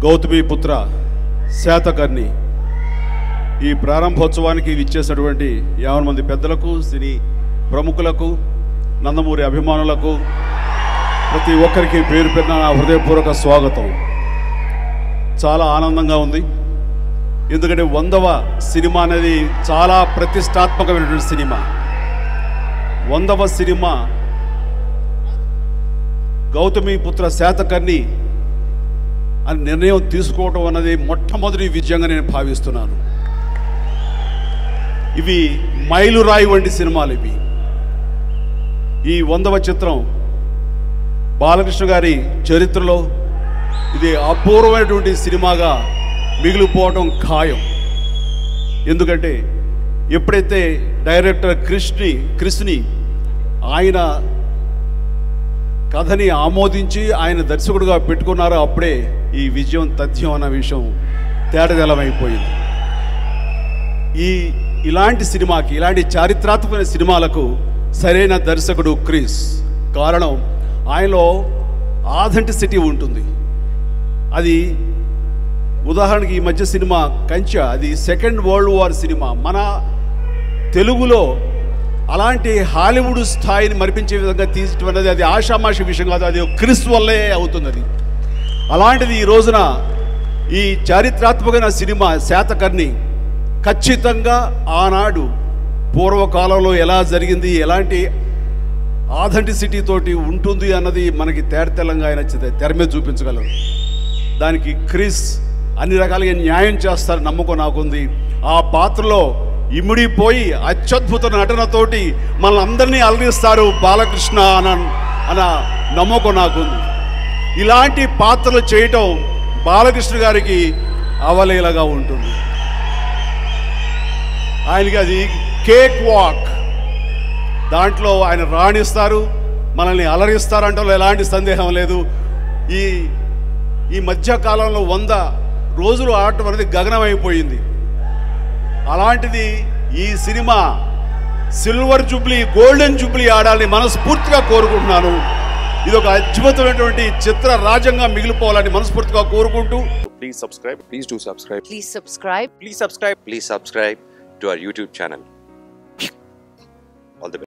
గౌతమిపుత్ర శాతకర్ణి ఈ ప్రారంభోత్సవానికి విచ్చేసినటువంటి 50 మంది పెద్దలకు, సినీ ప్రముఖులకు, నందమూరి అభిమానులకు ప్రతి ఒక్కరికి పేరు పేరున నా హృదయపూర్వక స్వాగతం. చాలా ఆనందంగా ఉంది. ఎందుకంటే 100వ సినిమా అనేది చాలా ప్రతిష్టాత్మకమైనటువంటి సినిమా. 100వ సినిమా గౌతమిపుత్ర శాతకర్ణి అని నిర్ణయం తీసుకోవడం అన్నది మొట్టమొదటి విజయంగా నేను భావిస్తున్నాను. ఇవి మైలురాయి వంటి సినిమాలు. ఇవి ఈ 100వ చిత్రం బాలకృష్ణ గారి చరిత్రలో ఇది అపూర్వమైనటువంటి సినిమాగా మిగిలిపోవటం ఖాయం. ఎందుకంటే ఎప్పుడైతే డైరెక్టర్ క్రిష్ని ఆయన కథని ఆమోదించి ఆయన దర్శకుడిగా పెట్టుకున్నారో అప్పుడే ఈ విజయం తథ్యం అన్న విషయం తేటతెల్లమైపోయింది. ఇలాంటి సినిమాకి, ఇలాంటి చారిత్రాత్మకమైన సినిమాలకు సరైన దర్శకుడు క్రిష్. కారణం ఆయనలో ఆథెంటిసిటీ ఉంటుంది. అది ఉదాహరణకి ఈ మధ్య సినిమా కంచె, అది సెకండ్ వరల్డ్ వార్ సినిమా. మన తెలుగులో అలాంటి హాలీవుడ్ స్థాయిని మరిపించే విధంగా తీయటం అనేది అది ఆషామాషి విషయం కాదు. అది క్రిష్ వల్లే అవుతుంది. అది అలాంటిది ఈ రోజున ఈ చారిత్రాత్మకమైన సినిమా శాతకర్ణి ఖచ్చితంగా ఆనాడు పూర్వకాలంలో ఎలా జరిగింది, ఎలాంటి ఆథెంటిసిటీ తోటి ఉంటుంది అన్నది మనకి తేటతెల్లంగా ఆయన తెర మీద చూపించగలరు. దానికి క్రిష్ అన్ని రకాలుగా న్యాయం చేస్తారు నమ్మకం నాకుంది. ఆ పాత్రలో ఇమిడిపోయి అత్యద్భుత నటనతోటి మనల్ని అందరినీ అలరిస్తారు బాలకృష్ణ అన్న నమ్మకం నాకుంది. ఇలాంటి పాత్రలు చేయటం బాలకృష్ణ గారికి అవలీలగా ఉంటుంది. ఆయనకి అది కేక్ వాక్. దాంట్లో ఆయన రాణిస్తారు, మనల్ని అలరిస్తారంటే ఎలాంటి సందేహం లేదు. ఈ మధ్యకాలంలో 100 రోజులు ఆడటం అనేది గగనమైపోయింది. అలాంటిది ఈ cinema silver Jubilee, golden Jubilee ఆడాలని మనస్ఫూర్తిగా కోరుకుంటున్నాను. ఇది ఒక అద్భుతమైనటువంటి చిత్ర రాజ్యంగా మిగిలిపోవాలని మనస్ఫూర్తిగా కోరుకుంటూ Please subscribe. Please do subscribe. Please subscribe. Please subscribe. Please subscribe to our YouTube channel. All the best.